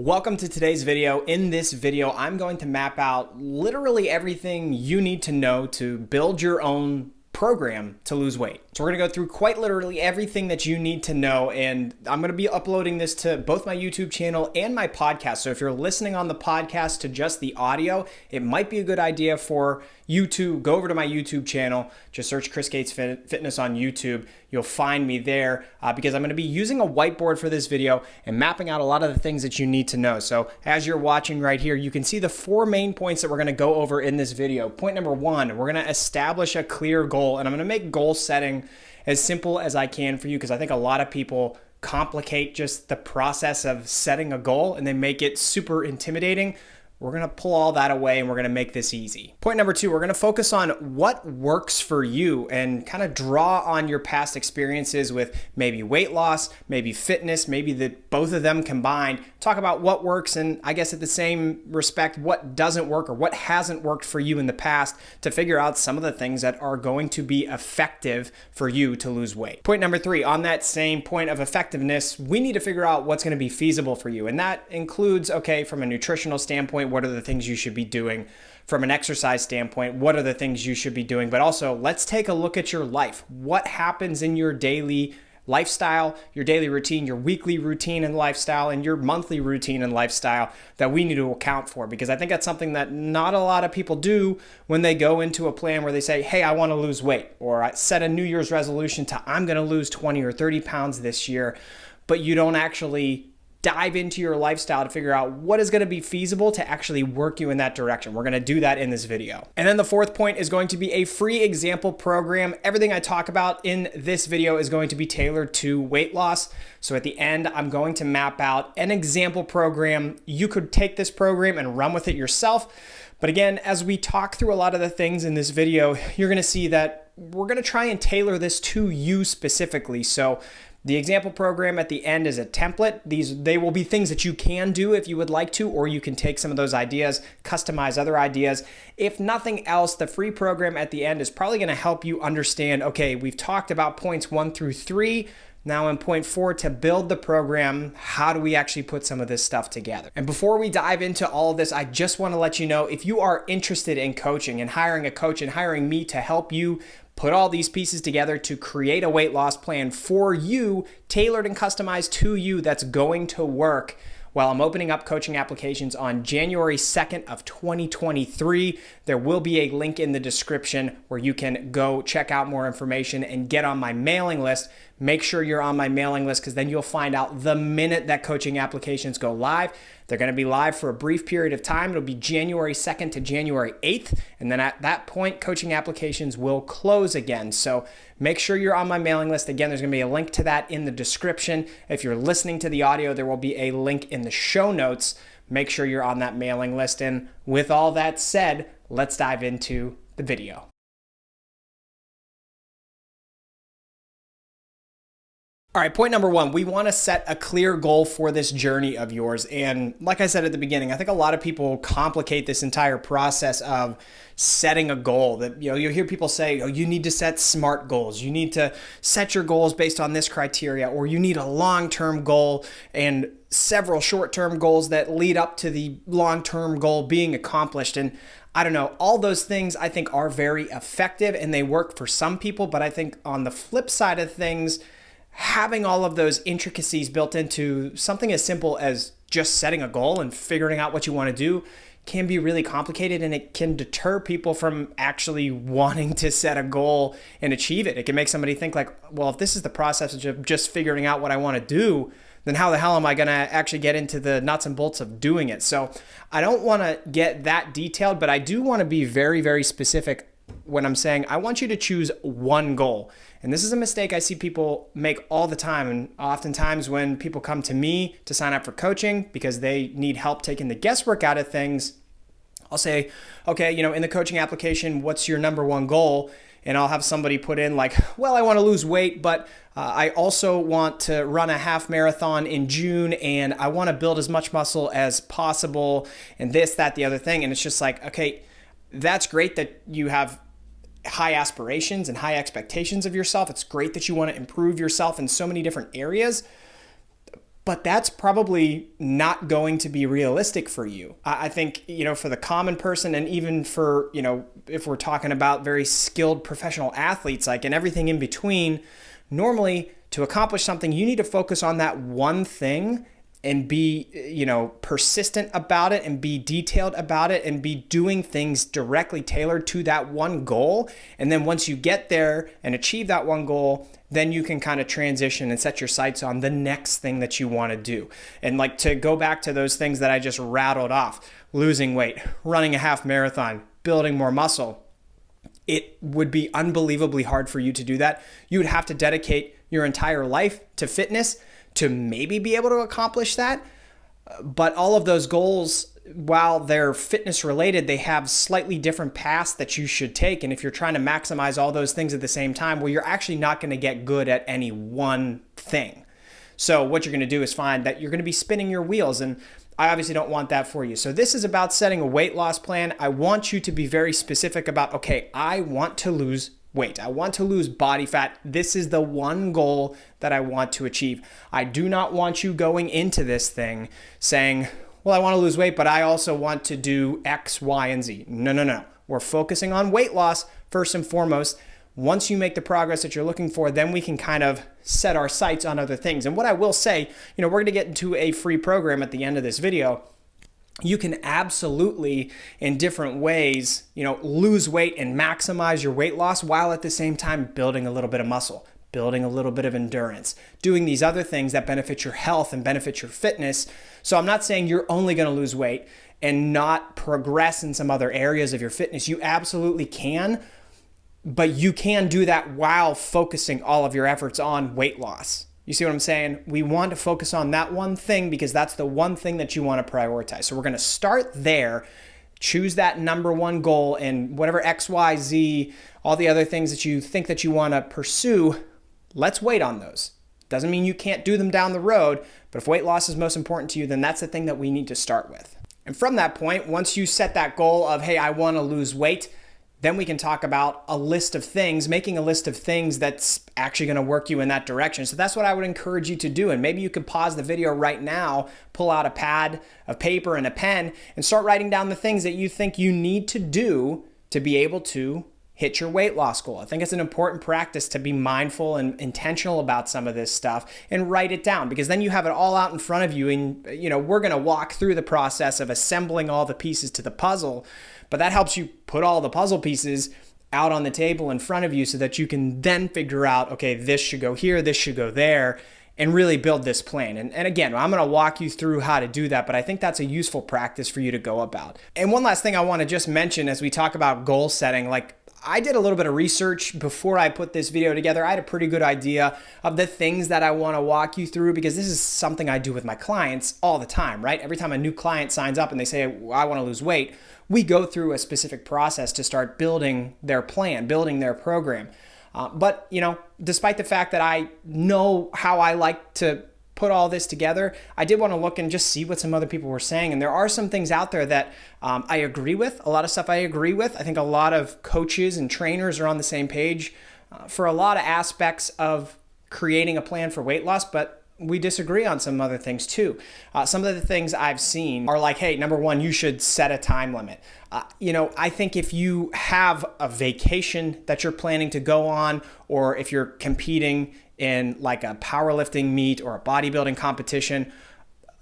Welcome to today's video. In this video, I'm going to map out literally everything you need to know to build your own program to lose weight. So we're going to go through quite literally everything that you need to know, and I'm going to be uploading this to both my YouTube channel and my podcast. So if you're listening on the podcast to just the audio, it might be a good idea for you to go over to my YouTube channel. Just search Chris Gates Fitness on YouTube. You'll find me there because I'm going to be using a whiteboard for this video and mapping out a lot of the things that you need to know. So as you're watching right here, you can see the 4 main points that we're going to go over in this video. Point number 1, we're going to establish a clear goal, and I'm going to make goal setting as simple as I can for you because I think a lot of people complicate just the process of setting a goal and they make it super intimidating. We're going to pull all that away and we're going to make this easy. Point number 2, we're going to focus on what works for you and kind of draw on your past experiences with maybe weight loss, maybe fitness, maybe both of them combined. Talk about what works and I guess at the same respect, what doesn't work or what hasn't worked for you in the past to figure out some of the things that are going to be effective for you to lose weight. Point number 3, on that same point of effectiveness, we need to figure out what's going to be feasible for you. And that includes, okay, from a nutritional standpoint, what are the things you should be doing? From an exercise standpoint, what are the things you should be doing? But also, let's take a look at your life. What happens in your daily lifestyle, your daily routine, your weekly routine and lifestyle, and your monthly routine and lifestyle that we need to account for? Because I think that's something that not a lot of people do when they go into a plan where they say, hey, I want to lose weight, or I set a New Year's resolution to I'm going to lose 20 or 30 pounds this year, but you don't actually dive into your lifestyle to figure out what is going to be feasible to actually work you in that direction. We're going to do that in this video. And then the 4th point is going to be a free example program. Everything I talk about in this video is going to be tailored to weight loss. So at the end, I'm going to map out an example program. You could take this program and run with it yourself. But again, as we talk through a lot of the things in this video, you're going to see that we're going to try and tailor this to you specifically. So the example program at the end is a template. They will be things that you can do if you would like to, or you can take some of those ideas, customize other ideas. If nothing else, the free program at the end is probably going to help you understand, okay, we've talked about points 1 through 3. Now in point 4, to build the program, how do we actually put some of this stuff together? And before we dive into all of this, I just want to let you know, if you are interested in coaching and hiring a coach and hiring me to help you put all these pieces together to create a weight loss plan for you, tailored and customized to you, that's going to work, well, I'm opening up coaching applications on January 2nd of 2023. There will be a link in the description where you can go check out more information and get on my mailing list. Make sure you're on my mailing list because then you'll find out the minute that coaching applications go live. They're going to be live for a brief period of time. It'll be January 2nd to January 8th. And then at that point, coaching applications will close again. So make sure you're on my mailing list. Again, there's going to be a link to that in the description. If you're listening to the audio, there will be a link in the show notes. Make sure you're on that mailing list. And with all that said, let's dive into the video. All right, point number 1, we want to set a clear goal for this journey of yours. And like I said at the beginning, I think a lot of people complicate this entire process of setting a goal. That, you hear people say, oh, you need to set SMART goals. You need to set your goals based on this criteria, or you need a long-term goal and several short-term goals that lead up to the long-term goal being accomplished. And I don't know, all those things I think are very effective and they work for some people. But I think on the flip side of things, having all of those intricacies built into something as simple as just setting a goal and figuring out what you want to do can be really complicated, and it can deter people from actually wanting to set a goal and achieve it. It can make somebody think like, well, if this is the process of just figuring out what I want to do, then how the hell am I going to actually get into the nuts and bolts of doing it? So I don't want to get that detailed, but I do want to be very, very specific when I'm saying I want you to choose one goal. And this is a mistake I see people make all the time. And oftentimes when people come to me to sign up for coaching because they need help taking the guesswork out of things, I'll say, okay, in the coaching application, what's your number 1 goal? And I'll have somebody put in like, well, I want to lose weight, but I also want to run a half marathon in June, and I want to build as much muscle as possible, and this, that, the other thing. And it's just like, okay, that's great that you have high aspirations and high expectations of yourself. It's great that you want to improve yourself in so many different areas. But that's probably not going to be realistic for you. I think, for the common person, and even for, if we're talking about very skilled professional athletes, like, and everything in between, normally to accomplish something, you need to focus on that one thing and be, persistent about it and be detailed about it and be doing things directly tailored to that one goal. And then once you get there and achieve that one goal, then you can kind of transition and set your sights on the next thing that you want to do. And like, to go back to those things that I just rattled off, losing weight, running a half marathon, building more muscle, it would be unbelievably hard for you to do that. You would have to dedicate your entire life to fitness to maybe be able to accomplish that. But all of those goals, while they're fitness related, they have slightly different paths that you should take. And if you're trying to maximize all those things at the same time, well, you're actually not going to get good at any one thing. So what you're going to do is find that you're going to be spinning your wheels, and I obviously don't want that for you. So this is about setting a weight loss plan. I want you to be very specific about, okay, I want to lose weight. I want to lose body fat. This is the one goal that I want to achieve. I do not want you going into this thing saying, well, I want to lose weight, but I also want to do X, Y, and Z. No. We're focusing on weight loss first and foremost. Once you make the progress that you're looking for, then we can kind of set our sights on other things. And what I will say, we're going to get into a free program at the end of this video. You can absolutely, in different ways, lose weight and maximize your weight loss while at the same time building a little bit of muscle, building a little bit of endurance, doing these other things that benefit your health and benefit your fitness. So I'm not saying you're only going to lose weight and not progress in some other areas of your fitness. You absolutely can, but you can do that while focusing all of your efforts on weight loss. You see what I'm saying? We want to focus on that one thing because that's the one thing that you want to prioritize. So we're going to start there, choose that number one goal, and whatever X, Y, Z, all the other things that you think that you want to pursue, let's wait on those. Doesn't mean you can't do them down the road, but if weight loss is most important to you, then that's the thing that we need to start with. And from that point, once you set that goal of, hey, I want to lose weight, then we can talk about a list of things, making a list of things that's actually going to work you in that direction. So that's what I would encourage you to do. And maybe you could pause the video right now, pull out a pad of paper and a pen, and start writing down the things that you think you need to do to be able to hit your weight loss goal. I think it's an important practice to be mindful and intentional about some of this stuff and write it down, because then you have it all out in front of you, and we're going to walk through the process of assembling all the pieces to the puzzle, but that helps you put all the puzzle pieces out on the table in front of you so that you can then figure out, okay, this should go here, this should go there, and really build this plan. And again, I'm going to walk you through how to do that, but I think that's a useful practice for you to go about. And one last thing I want to just mention as we talk about goal setting, like, I did a little bit of research before I put this video together. I had a pretty good idea of the things that I want to walk you through, because this is something I do with my clients all the time, right? Every time a new client signs up and they say, I want to lose weight, we go through a specific process to start building their plan, building their program. But despite the fact that I know how I like to put all this together, I did want to look and just see what some other people were saying. And there are some things out there that I agree with. A lot of stuff I agree with. I think a lot of coaches and trainers are on the same page for a lot of aspects of creating a plan for weight loss, but we disagree on some other things too. Some of the things I've seen are like, hey, number one, you should set a time limit. I think if you have a vacation that you're planning to go on, or if you're competing in like a powerlifting meet or a bodybuilding competition,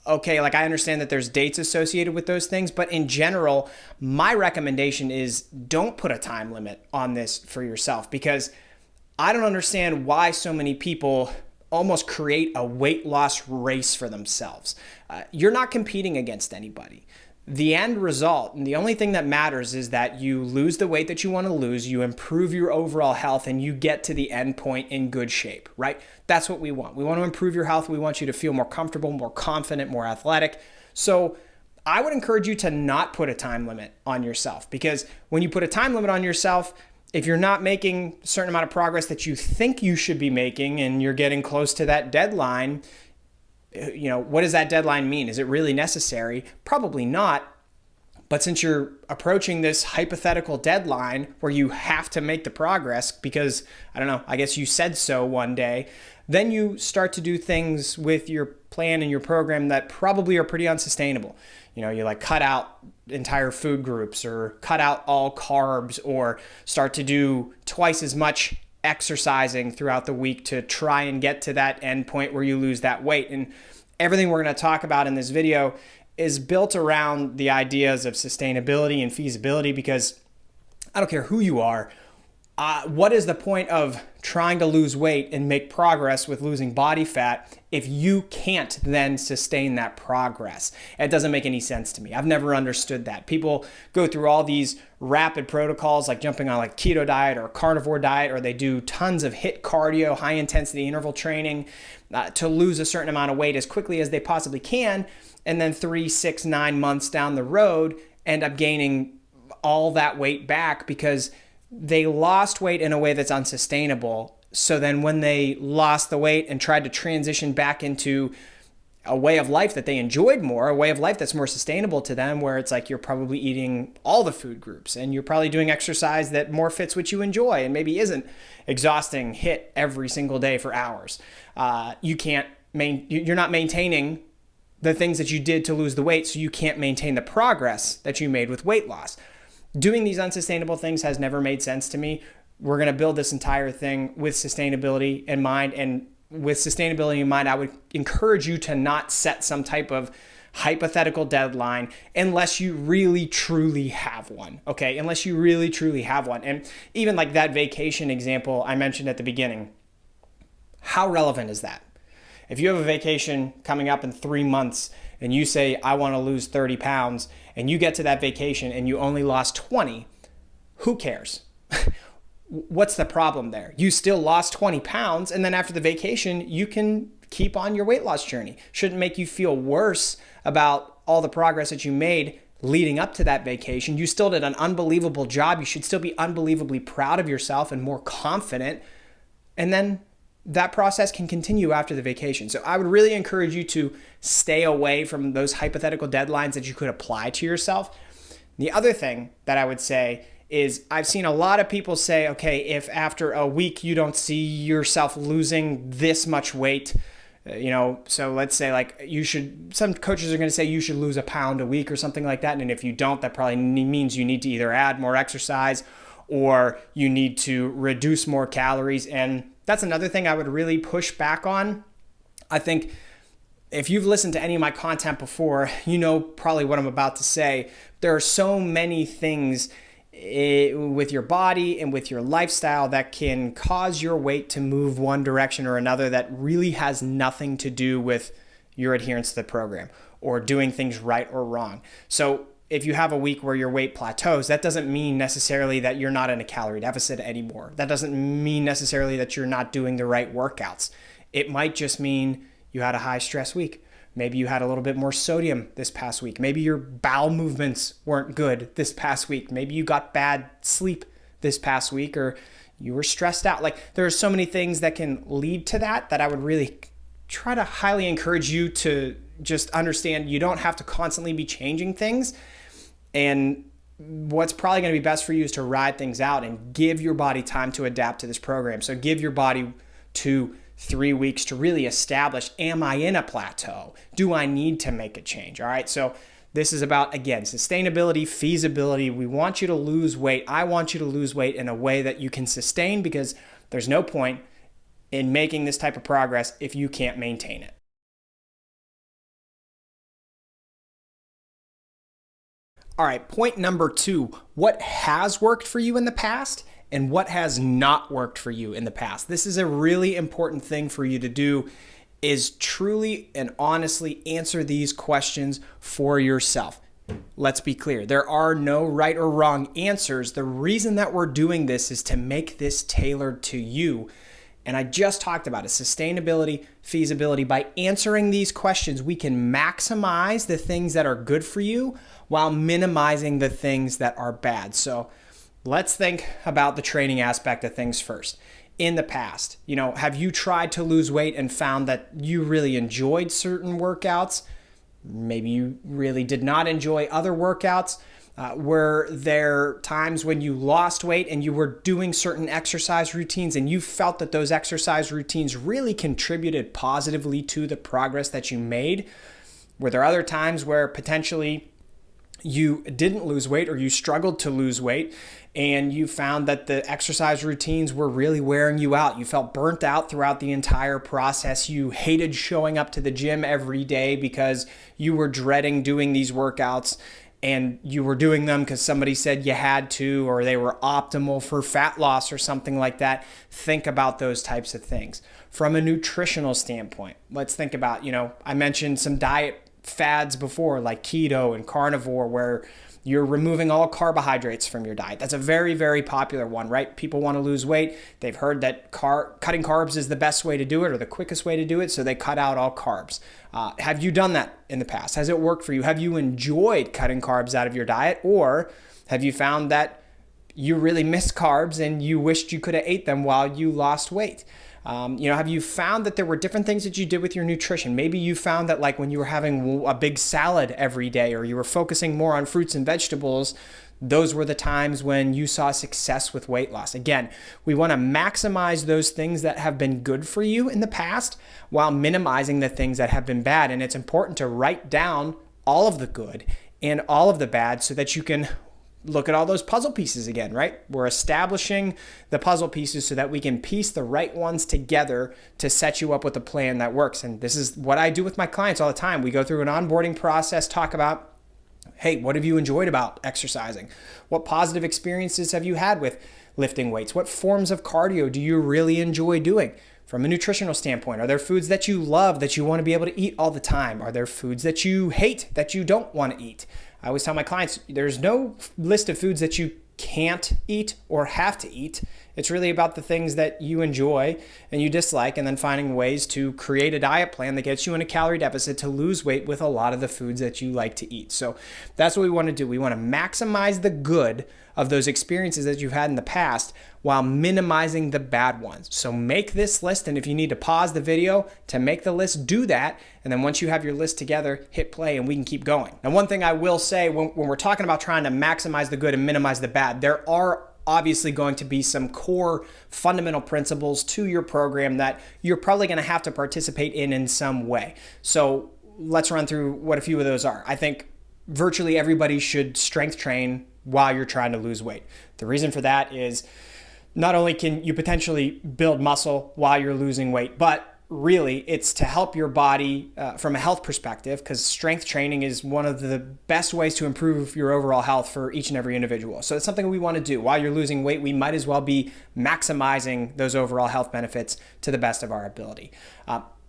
okay, like I understand that there's dates associated with those things, but in general, my recommendation is don't put a time limit on this for yourself, because I don't understand why so many people almost create a weight loss race for themselves. You're not competing against anybody. The end result, and the only thing that matters, is that you lose the weight that you want to lose, you improve your overall health, and you get to the end point in good shape, right? That's what we want. We want to improve your health. We want you to feel more comfortable, more confident, more athletic. So I would encourage you to not put a time limit on yourself, because when you put a time limit on yourself, if you're not making a certain amount of progress that you think you should be making, and you're getting close to that deadline, what does that deadline mean? Is it really necessary? Probably not. But since you're approaching this hypothetical deadline where you have to make the progress because, I guess you said so one day, then you start to do things with your plan in your program that probably are pretty unsustainable. You know, you like cut out entire food groups or cut out all carbs or start to do twice as much exercising throughout the week to try and get to that end point where you lose that weight. And everything we're going to talk about in this video is built around the ideas of sustainability and feasibility, because I don't care who you are. What is the point of trying to lose weight and make progress with losing body fat if you can't then sustain that progress? It doesn't make any sense to me. I've never understood that. People go through all these rapid protocols like jumping on like keto diet or carnivore diet, or they do tons of HIIT cardio, high intensity interval training to lose a certain amount of weight as quickly as they possibly can. And then 3, 6, 9 months down the road end up gaining all that weight back because they lost weight in a way that's unsustainable. So then when they lost the weight and tried to transition back into a way of life that they enjoyed more, a way of life that's more sustainable to them, where it's like you're probably eating all the food groups and you're probably doing exercise that more fits what you enjoy and maybe isn't exhausting HIIT every single day for hours. You're not maintaining the things that you did to lose the weight, so you can't maintain the progress that you made with weight loss. Doing these unsustainable things has never made sense to me. We're going to build this entire thing with sustainability in mind. And with sustainability in mind, I would encourage you to not set some type of hypothetical deadline unless you really truly have one. Okay, unless you really truly have one. And even like that vacation example I mentioned at the beginning, how relevant is that? If you have a vacation coming up in 3 months and you say, I want to lose 30 pounds, and you get to that vacation and you only lost 20, who cares? What's the problem there? You still lost 20 pounds, and then after the vacation, you can keep on your weight loss journey. Shouldn't make you feel worse about all the progress that you made leading up to that vacation. You still did an unbelievable job. You should still be unbelievably proud of yourself and more confident. And then that process can continue after the vacation. So I would really encourage you to stay away from those hypothetical deadlines that you could apply to yourself. The other thing that I would say is I've seen a lot of people say, okay, if after a week you don't see yourself losing this much weight, so let's say like some coaches are going to say you should lose a pound a week or something like that. And if you don't, that probably means you need to either add more exercise or you need to reduce more calories. And that's another thing I would really push back on. I think if you've listened to any of my content before, you know probably what I'm about to say. There are so many things with your body and with your lifestyle that can cause your weight to move one direction or another that really has nothing to do with your adherence to the program or doing things right or wrong. So if you have a week where your weight plateaus, that doesn't mean necessarily that you're not in a calorie deficit anymore. That doesn't mean necessarily that you're not doing the right workouts. It might just mean you had a high stress week. Maybe you had a little bit more sodium this past week. Maybe your bowel movements weren't good this past week. Maybe you got bad sleep this past week, or you were stressed out. Like, there are so many things that can lead to that I would really try to highly encourage you to just understand you don't have to constantly be changing things. And what's probably going to be best for you is to ride things out and give your body time to adapt to this program. So give your body 2, 3 weeks to really establish, am I in a plateau? Do I need to make a change? All right. So this is about, again, sustainability, feasibility. We want you to lose weight. I want you to lose weight in a way that you can sustain, because there's no point in making this type of progress if you can't maintain it. All right, point number 2, what has worked for you in the past and what has not worked for you in the past. This is a really important thing for you to do, is truly and honestly answer these questions for yourself. Let's be clear, there are no right or wrong answers. The reason that we're doing this is to make this tailored to you. And I just talked about it, sustainability, feasibility. By answering these questions, we can maximize the things that are good for you while minimizing the things that are bad. So let's think about the training aspect of things first. In the past, have you tried to lose weight and found that you really enjoyed certain workouts? Maybe you really did not enjoy other workouts. Were there times when you lost weight and you were doing certain exercise routines and you felt that those exercise routines really contributed positively to the progress that you made? Were there other times where potentially you didn't lose weight or you struggled to lose weight and you found that the exercise routines were really wearing you out? You felt burnt out throughout the entire process. You hated showing up to the gym every day because you were dreading doing these workouts, and you were doing them because somebody said you had to, or they were optimal for fat loss or something like that. Think about those types of things. From a nutritional standpoint, let's think about, I mentioned some diet fads before, like keto and carnivore, where you're removing all carbohydrates from your diet. That's a very, very popular one, right? People want to lose weight. They've heard that cutting carbs is the best way to do it or the quickest way to do it, so they cut out all carbs. Have you done that in the past? Has it worked for you? Have you enjoyed cutting carbs out of your diet, or have you found that you really miss carbs and you wished you could have ate them while you lost weight? Have you found that there were different things that you did with your nutrition? Maybe you found that, like, when you were having a big salad every day, or you were focusing more on fruits and vegetables, those were the times when you saw success with weight loss. Again, we want to maximize those things that have been good for you in the past while minimizing the things that have been bad. And it's important to write down all of the good and all of the bad so that you can look at all those puzzle pieces again, right? We're establishing the puzzle pieces so that we can piece the right ones together to set you up with a plan that works. And this is what I do with my clients all the time. We go through an onboarding process, talk about, hey, what have you enjoyed about exercising? What positive experiences have you had with lifting weights? What forms of cardio do you really enjoy doing? From a nutritional standpoint, are there foods that you love that you want to be able to eat all the time? Are there foods that you hate that you don't want to eat? I always tell my clients, there's no list of foods that you can't eat or have to eat. It's really about the things that you enjoy and you dislike, and then finding ways to create a diet plan that gets you in a calorie deficit to lose weight with a lot of the foods that you like to eat. So that's what we want to do. We want to maximize the good of those experiences that you've had in the past while minimizing the bad ones. So make this list, and if you need to pause the video to make the list, do that. And then once you have your list together, hit play and we can keep going. Now, one thing I will say when we're talking about trying to maximize the good and minimize the bad, there are obviously going to be some core fundamental principles to your program that you're probably going to have to participate in some way. So let's run through what a few of those are. I think virtually everybody should strength train while you're trying to lose weight. The reason for that is not only can you potentially build muscle while you're losing weight, but really it's to help your body from a health perspective, because strength training is one of the best ways to improve your overall health for each and every individual. So it's something we want to do. While you're losing weight, we might as well be maximizing those overall health benefits to the best of our ability.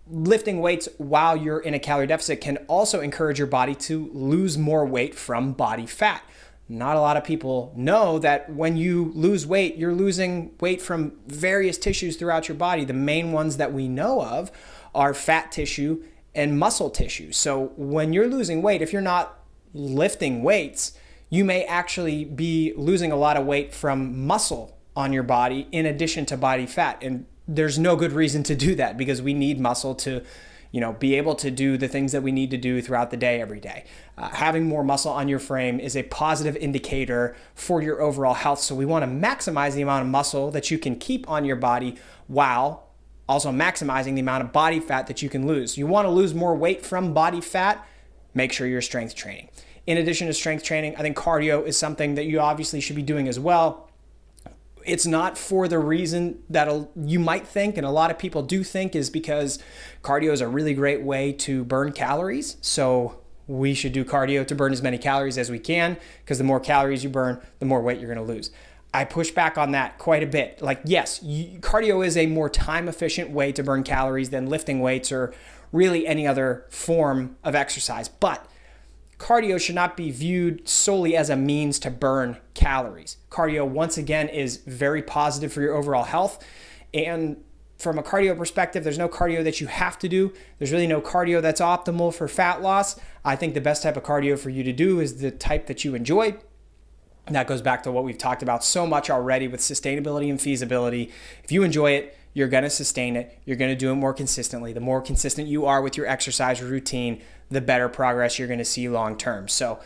Lifting weights while you're in a calorie deficit can also encourage your body to lose more weight from body fat. Not a lot of people know that when you lose weight, you're losing weight from various tissues throughout your body. The main ones that we know of are fat tissue and muscle tissue. So when you're losing weight, if you're not lifting weights, you may actually be losing a lot of weight from muscle on your body in addition to body fat. And there's no good reason to do that, because we need muscle to be able to do the things that we need to do throughout the day, every day. Having more muscle on your frame is a positive indicator for your overall health. So we want to maximize the amount of muscle that you can keep on your body while also maximizing the amount of body fat that you can lose. You want to lose more weight from body fat, make sure you're strength training. In addition to strength training, I think cardio is something that you obviously should be doing as well. It's not for the reason that you might think, and a lot of people do think, is because cardio is a really great way to burn calories. So we should do cardio to burn as many calories as we can, because the more calories you burn, the more weight you're going to lose. I push back on that quite a bit. Like, yes, cardio is a more time efficient way to burn calories than lifting weights or really any other form of exercise. But cardio should not be viewed solely as a means to burn calories. Cardio, once again, is very positive for your overall health. And from a cardio perspective, there's no cardio that you have to do. There's really no cardio that's optimal for fat loss. I think the best type of cardio for you to do is the type that you enjoy. And that goes back to what we've talked about so much already with sustainability and feasibility. If you enjoy it, you're going to sustain it. You're going to do it more consistently. The more consistent you are with your exercise routine, the better progress you're going to see long term. So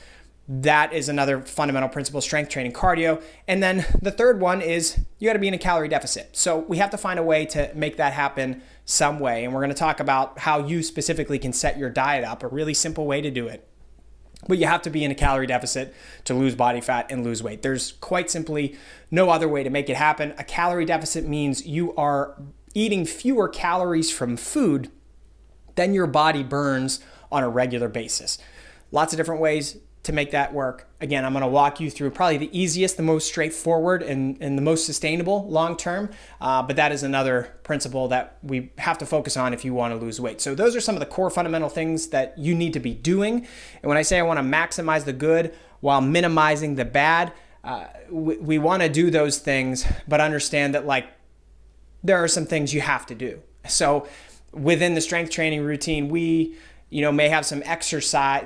That is another fundamental principle, strength training, cardio. And then the third one is you got to be in a calorie deficit. So we have to find a way to make that happen some way. And we're going to talk about how you specifically can set your diet up, a really simple way to do it. But you have to be in a calorie deficit to lose body fat and lose weight. There's quite simply no other way to make it happen. A calorie deficit means you are eating fewer calories from food than your body burns on a regular basis. Lots of different ways to make that work. Again, I'm going to walk you through probably the easiest, the most straightforward, and the most sustainable long term. But that is another principle that we have to focus on if you want to lose weight. So those are some of the core fundamental things that you need to be doing. And when I say I want to maximize the good while minimizing the bad, we want to do those things, but understand that there are some things you have to do. So within the strength training routine, we may have some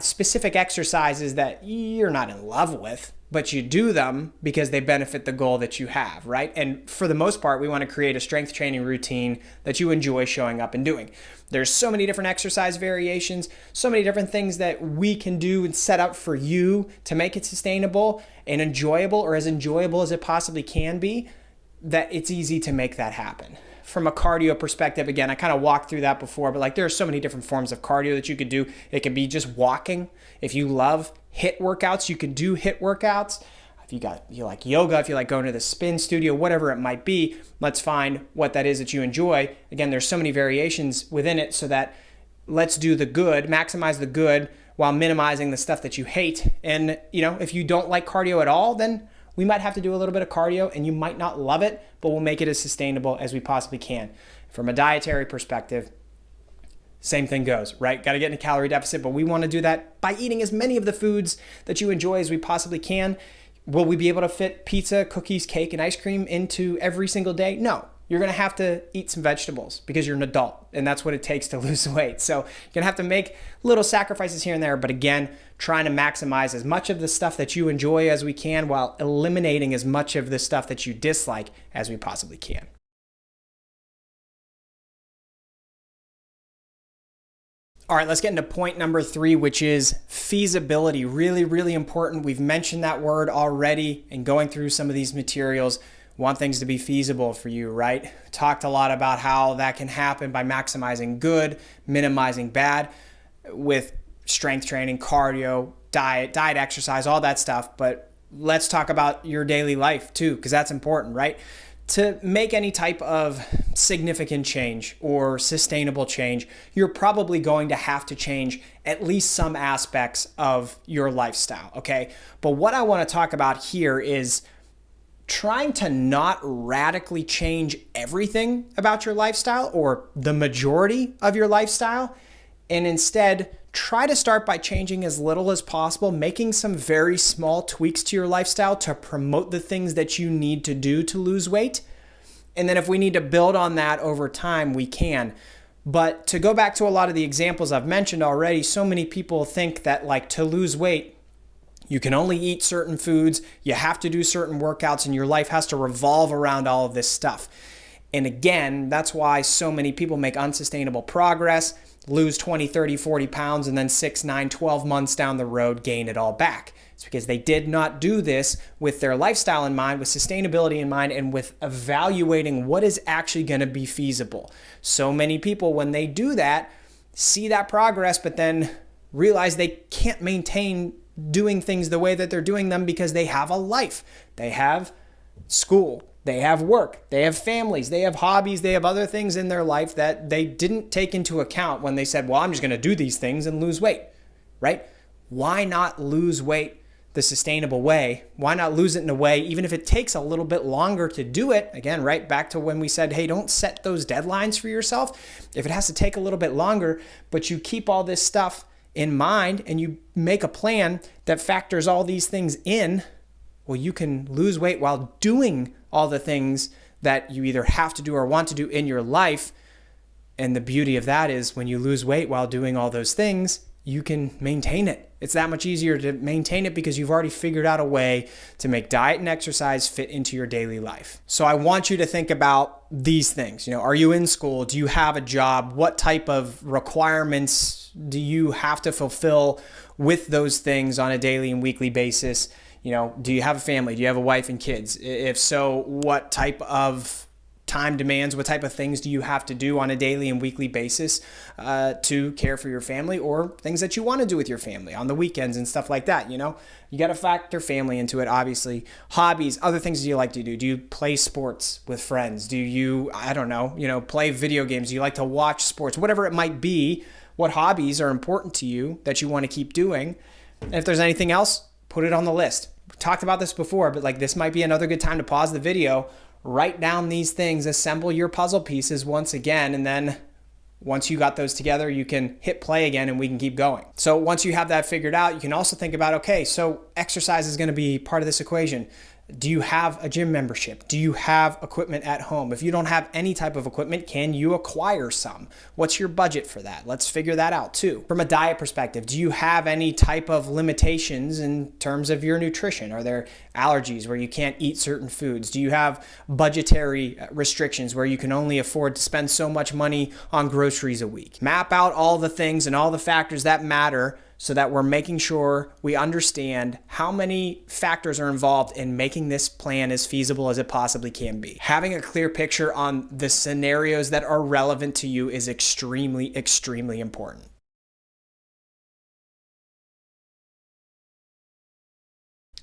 specific exercises that you're not in love with, but you do them because they benefit the goal that you have, right? And for the most part, we want to create a strength training routine that you enjoy showing up and doing. There's so many different exercise variations, so many different things that we can do and set up for you to make it sustainable and enjoyable, or as enjoyable as it possibly can be, that it's easy to make that happen. From a cardio perspective, again, I kind of walked through that before, but there are so many different forms of cardio that you could do. It could be just walking. If you love HIIT workouts, you can do HIIT workouts. If you like yoga, if you like going to the spin studio, whatever it might be, let's find what that is that you enjoy. Again, there's so many variations within it, so that let's do the good, maximize the good while minimizing the stuff that you hate. And if you don't like cardio at all, then we might have to do a little bit of cardio and you might not love it, but we'll make it as sustainable as we possibly can. From a dietary perspective, same thing goes, right? Got to get in a calorie deficit, but we want to do that by eating as many of the foods that you enjoy as we possibly can. Will we be able to fit pizza, cookies, cake, and ice cream into every single day? No. You're going to have to eat some vegetables because you're an adult, and that's what it takes to lose weight. So you're going to have to make little sacrifices here and there, but again, trying to maximize as much of the stuff that you enjoy as we can while eliminating as much of the stuff that you dislike as we possibly can. All right, let's get into point number 3, which is feasibility. Really, really important. We've mentioned that word already in going through some of these materials. Want things to be feasible for you, right? Talked a lot about how that can happen by maximizing good, minimizing bad with strength training, cardio, diet, exercise, all that stuff. But let's talk about your daily life too, because that's important, right? To make any type of significant change or sustainable change, you're probably going to have to change at least some aspects of your lifestyle, okay? But what I want to talk about here is trying to not radically change everything about your lifestyle or the majority of your lifestyle, and instead try to start by changing as little as possible, making some very small tweaks to your lifestyle to promote the things that you need to do to lose weight. And then if we need to build on that over time, we can. But to go back to a lot of the examples I've mentioned already, so many people think that to lose weight, you can only eat certain foods, you have to do certain workouts, and your life has to revolve around all of this stuff. And again, that's why so many people make unsustainable progress, lose 20, 30, 40 pounds, and then 6, 9, 12 months down the road, gain it all back. It's because they did not do this with their lifestyle in mind, with sustainability in mind, and with evaluating what is actually going to be feasible. So many people, when they do that, see that progress, but then realize they can't maintain doing things the way that they're doing them because they have a life. They have school, they have work, they have families, they have hobbies, they have other things in their life that they didn't take into account when they said, well, I'm just going to do these things and lose weight, right? Why not lose weight the sustainable way? Why not lose it in a way, even if it takes a little bit longer to do it? Again, right back to when we said, hey, don't set those deadlines for yourself. If it has to take a little bit longer, but you keep all this stuff in mind and you make a plan that factors all these things in, well, you can lose weight while doing all the things that you either have to do or want to do in your life. And the beauty of that is when you lose weight while doing all those things, you can maintain it It's that much easier to maintain it because you've already figured out a way to make diet and exercise fit into your daily life. So I want you to think about these things. Are you in school? Do you have a job? What type of requirements do you have to fulfill with those things on a daily and weekly basis? Do you have a family? Do you have a wife and kids? If so, what type of time demands, what type of things do you have to do on a daily and weekly basis to care for your family, or things that you want to do with your family on the weekends and stuff like that? You got to factor family into it, obviously. Hobbies, other things do you like to do? Do you play sports with friends? Do you, play video games? Do you like to watch sports? Whatever it might be, what hobbies are important to you that you want to keep doing? And if there's anything else, put it on the list. We talked about this before, but this might be another good time to pause the video, write down these things, assemble your puzzle pieces once again, and then once you got those together, you can hit play again and we can keep going. So once you have that figured out, you can also think about, okay, so exercise is going to be part of this equation. Do you have a gym membership? Do you have equipment at home? If you don't have any type of equipment, can you acquire some? What's your budget for that? Let's figure that out too. From a diet perspective, do you have any type of limitations in terms of your nutrition? Are there allergies where you can't eat certain foods? Do you have budgetary restrictions where you can only afford to spend so much money on groceries a week? Map out all the things and all the factors that matter so that we're making sure we understand how many factors are involved in making this plan as feasible as it possibly can be. Having a clear picture on the scenarios that are relevant to you is extremely, extremely important.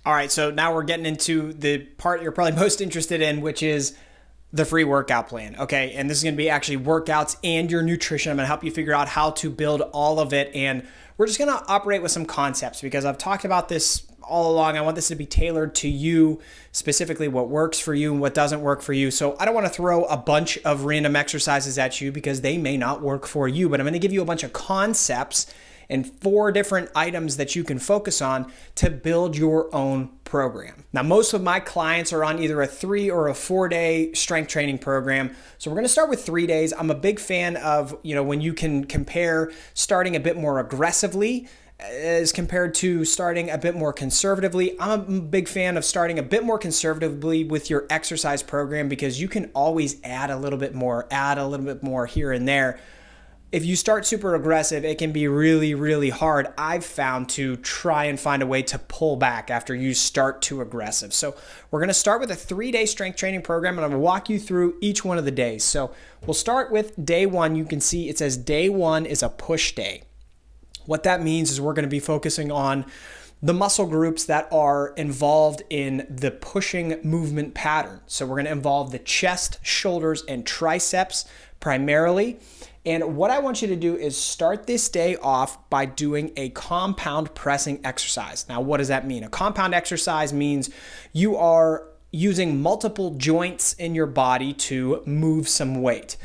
All right, so now we're getting into the part you're probably most interested in, which is the free workout plan. Okay, and this is going to be actually workouts and your nutrition. I'm going to help you figure out how to build all of it, and we're just going to operate with some concepts because I've talked about this all along. I want this to be tailored to you, specifically what works for you and what doesn't work for you. So I don't want to throw a bunch of random exercises at you because they may not work for you, but I'm going to give you a bunch of concepts and 4 different items that you can focus on to build your own program. Now, most of my clients are on either a 3 or a 4-day strength training program. So we're going to start with 3 days. I'm a big fan of, when you can compare starting a bit more aggressively as compared to starting a bit more conservatively. I'm a big fan of starting a bit more conservatively with your exercise program because you can always add a little bit more here and there. If you start super aggressive, it can be really, really hard, I've found, to try and find a way to pull back after you start too aggressive. So we're going to start with a 3-day strength training program, and I'm going to walk you through each one of the days. So we'll start with day 1. You can see it says day 1 is a push day. What that means is we're going to be focusing on the muscle groups that are involved in the pushing movement pattern. So we're going to involve the chest, shoulders, and triceps primarily. And what I want you to do is start this day off by doing a compound pressing exercise. Now, what does that mean? A compound exercise means you are using multiple joints in your body to move some weight.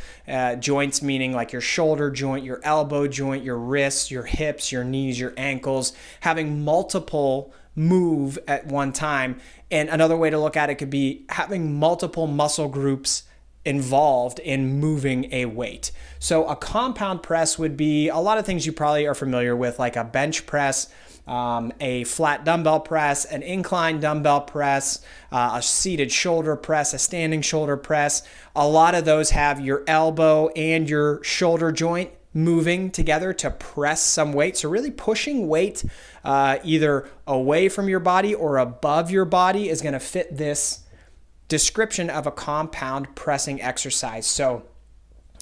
Joints meaning like your shoulder joint, your elbow joint, your wrists, your hips, your knees, your ankles, having multiple move at one time. And another way to look at it could be having multiple muscle groups involved in moving a weight. So a compound press would be a lot of things you probably are familiar with, like a bench press, a flat dumbbell press, an incline dumbbell press, a seated shoulder press, a standing shoulder press. A lot of those have your elbow and your shoulder joint moving together to press some weight. So really pushing weight either away from your body or above your body is going to fit this description of a compound pressing exercise. So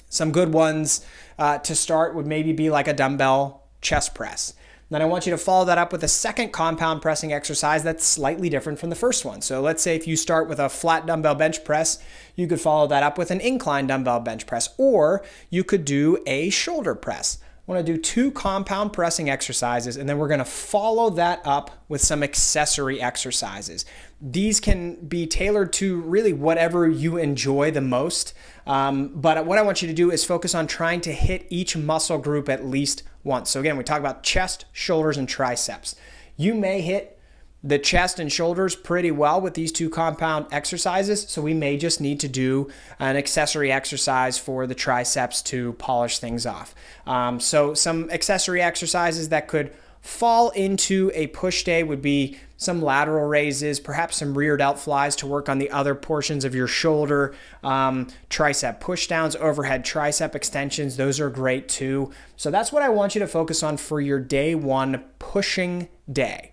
some good ones to start would maybe be like a dumbbell chest press. Then I want you to follow that up with a second compound pressing exercise that's slightly different from the first one. So let's say if you start with a flat dumbbell bench press, you could follow that up with an incline dumbbell bench press, or you could do a shoulder press. I want to do 2 compound pressing exercises, and then we're going to follow that up with some accessory exercises. These can be tailored to really whatever you enjoy the most. But what I want you to do is focus on trying to hit each muscle group at least once. So again, we talk about chest, shoulders, and triceps. You may hit the chest and shoulders pretty well with these 2 compound exercises, so we may just need to do an accessory exercise for the triceps to polish things off. So some accessory exercises that could fall into a push day would be some lateral raises, perhaps some rear delt flies to work on the other portions of your shoulder, tricep push downs, overhead tricep extensions. Those are great too. So that's what I want you to focus on for your day one pushing day.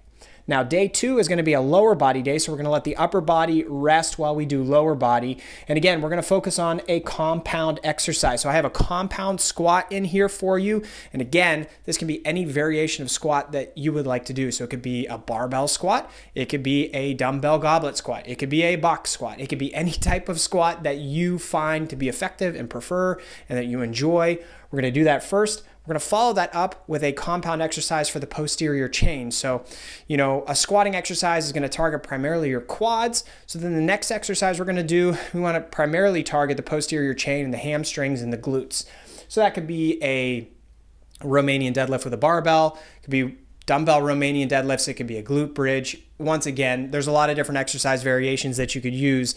Now, day two is going to be a lower body day, so we're going to let the upper body rest while we do lower body. And again, we're going to focus on a compound exercise. So I have a compound squat in here for you. And again, this can be any variation of squat that you would like to do. So it could be a barbell squat. It could be a dumbbell goblet squat. It could be a box squat. It could be any type of squat that you find to be effective and prefer and that you enjoy. We're going to do that first. We're going to follow that up with a compound exercise for the posterior chain. So, a squatting exercise is going to target primarily your quads. So then the next exercise we're going to do, we want to primarily target the posterior chain and the hamstrings and the glutes. So that could be a Romanian deadlift with a barbell. It could be dumbbell Romanian deadlifts. It could be a glute bridge. Once again, there's a lot of different exercise variations that you could use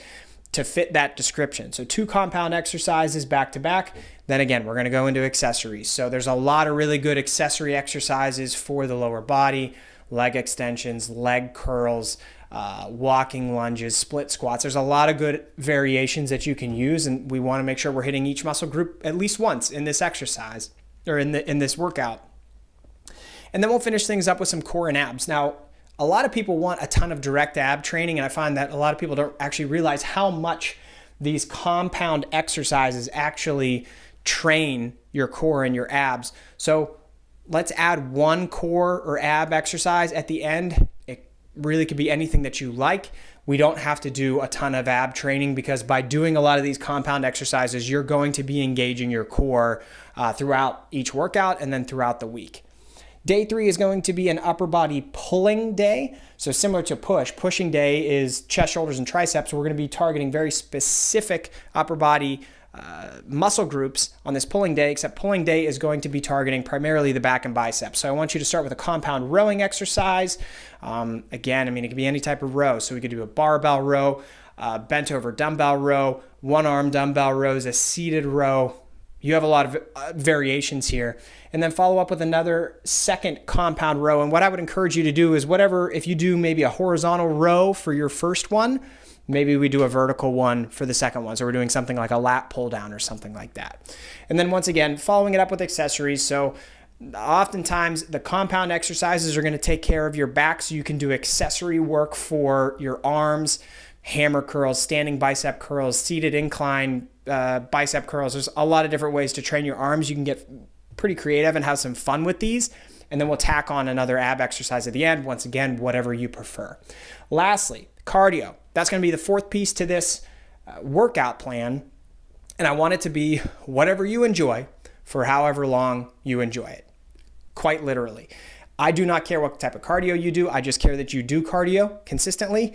to fit that description. So 2 compound exercises back to back. Then again, we're going to go into accessories. So there's a lot of really good accessory exercises for the lower body, leg extensions, leg curls, walking lunges, split squats. There's a lot of good variations that you can use, and we want to make sure we're hitting each muscle group at least once in this exercise or in this workout. And then we'll finish things up with some core and abs. Now, a lot of people want a ton of direct ab training, and I find that a lot of people don't actually realize how much these compound exercises actually train your core and your abs. So let's add one core or ab exercise at the end. It really could be anything that you like. We don't have to do a ton of ab training because by doing a lot of these compound exercises, you're going to be engaging your core throughout each workout and then throughout the week. Day 3 is going to be an upper body pulling day. So similar to pushing day is chest, shoulders, and triceps. We're going to be targeting very specific upper body muscle groups on this pulling day, except pulling day is going to be targeting primarily the back and biceps. So I want you to start with a compound rowing exercise. Again, it could be any type of row. So we could do a barbell row, bent over dumbbell row, one arm dumbbell rows, a seated row. You have a lot of variations here. And then follow up with another second compound row. And what I would encourage you to do is if you do maybe a horizontal row for your first one, maybe we do a vertical one for the second one. So we're doing something like a lat pull down or something like that. And then once again, following it up with accessories. So oftentimes the compound exercises are going to take care of your back, so you can do accessory work for your arms, hammer curls, standing bicep curls, seated incline bicep curls. There's a lot of different ways to train your arms. You can get pretty creative and have some fun with these. And then we'll tack on another ab exercise at the end. Once again, whatever you prefer. Lastly, cardio. That's going to be the fourth piece to this workout plan. And I want it to be whatever you enjoy for however long you enjoy it. Quite literally. I do not care what type of cardio you do. I just care that you do cardio consistently.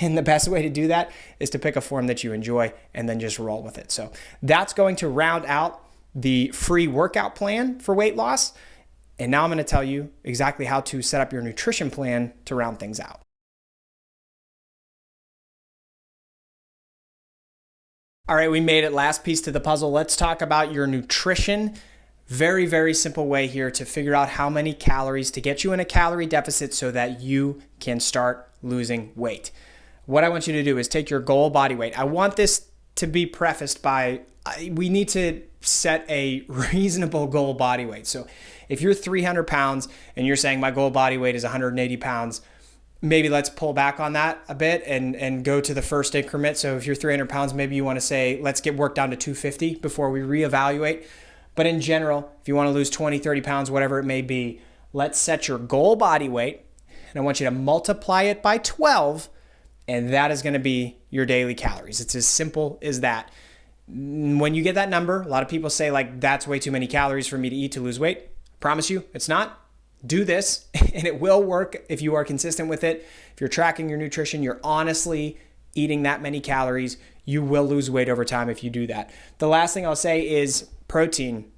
And the best way to do that is to pick a form that you enjoy and then just roll with it. So that's going to round out the free workout plan for weight loss. And now I'm going to tell you exactly how to set up your nutrition plan to round things out. All right, we made it. Last piece to the puzzle. Let's talk about your nutrition. Very, very simple way here to figure out how many calories to get you in a calorie deficit so that you can start losing weight. What I want you to do is take your goal body weight. I want this to be prefaced by we need to set a reasonable goal body weight. So if you're 300 pounds and you're saying my goal body weight is 180 pounds, maybe let's pull back on that a bit and go to the first increment. So if you're 300 pounds, maybe you want to say, let's get work down to 250 before we reevaluate. But in general, if you want to lose 20, 30 pounds, whatever it may be, let's set your goal body weight. And I want you to multiply it by 12. And that is going to be your daily calories. It's as simple as that. When you get that number, a lot of people say that's way too many calories for me to eat to lose weight. I promise you, it's not. Do this and it will work if you are consistent with it. If you're tracking your nutrition, you're honestly eating that many calories, you will lose weight over time if you do that. The last thing I'll say is protein.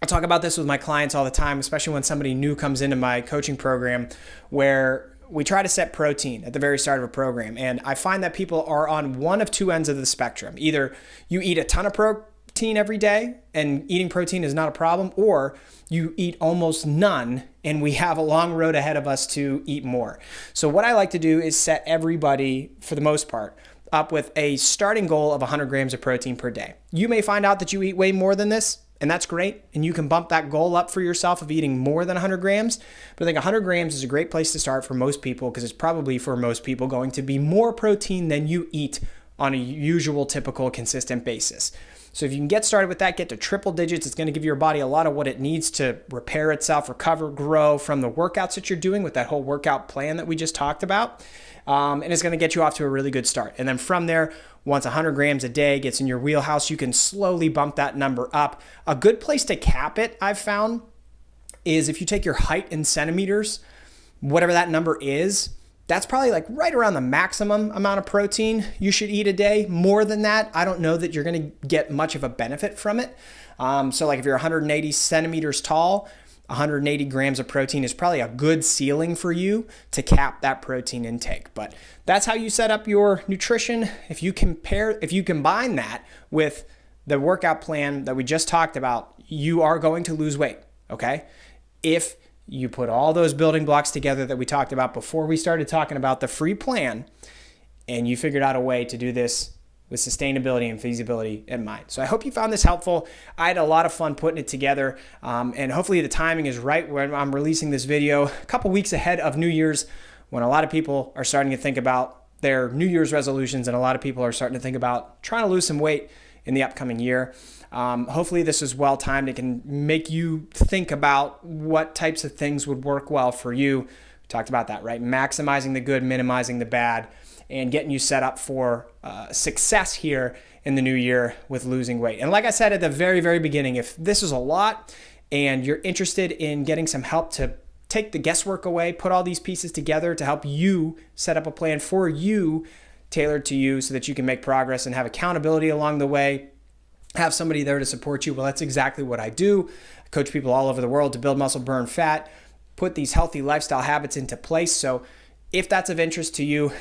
I talk about this with my clients all the time, especially when somebody new comes into my coaching program, where we try to set protein at the very start of a program. And I find that people are on one of two ends of the spectrum. Either you eat a ton of protein every day and eating protein is not a problem, or you eat almost none and we have a long road ahead of us to eat more. So what I like to do is set everybody, for the most part, up with a starting goal of 100 grams of protein per day. You may find out that you eat way more than this, and that's great. And you can bump that goal up for yourself of eating more than 100 grams. But I think 100 grams is a great place to start for most people, because it's probably for most people going to be more protein than you eat on a usual, typical, consistent basis. So if you can get started with that, get to triple digits, it's going to give your body a lot of what it needs to repair itself, recover, grow from the workouts that you're doing with that whole workout plan that we just talked about. And it's going to get you off to a really good start. And then from there, once 100 grams a day gets in your wheelhouse, you can slowly bump that number up. A good place to cap it, I've found, is if you take your height in centimeters, whatever that number is, that's probably like right around the maximum amount of protein you should eat a day. More than that, I don't know that you're going to get much of a benefit from it. So like if you're 180 centimeters tall, 180 grams of protein is probably a good ceiling for you to cap that protein intake. But that's how you set up your nutrition. If you combine that with the workout plan that we just talked about, you are going to lose weight, okay? If you put all those building blocks together that we talked about before we started talking about the free plan, and you figured out a way to do this with sustainability and feasibility in mind. So I hope you found this helpful. I had a lot of fun putting it together, and hopefully the timing is right when I'm releasing this video a couple weeks ahead of New Year's, when a lot of people are starting to think about their New Year's resolutions, and a lot of people are starting to think about trying to lose some weight in the upcoming year. Hopefully this is well timed. It can make you think about what types of things would work well for you. We talked about that, right? Maximizing the good, minimizing the bad, and getting you set up for success here in the new year with losing weight. And like I said at the very, very beginning, if this is a lot and you're interested in getting some help to take the guesswork away, put all these pieces together to help you set up a plan for you, tailored to you, so that you can make progress and have accountability along the way, have somebody there to support you, well, that's exactly what I do. I coach people all over the world to build muscle, burn fat, put these healthy lifestyle habits into place. So if that's of interest to you,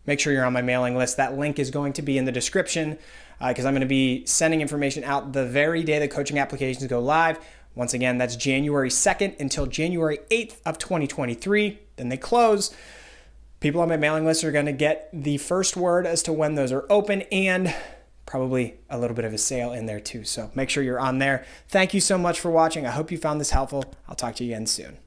make sure you're on my mailing list. That link is going to be in the description, because I'm going to be sending information out the very day the coaching applications go live. Once again, that's January 2nd until January 8th of 2023. Then they close. People on my mailing list are going to get the first word as to when those are open, and probably a little bit of a sale in there too. So make sure you're on there. Thank you so much for watching. I hope you found this helpful. I'll talk to you again soon.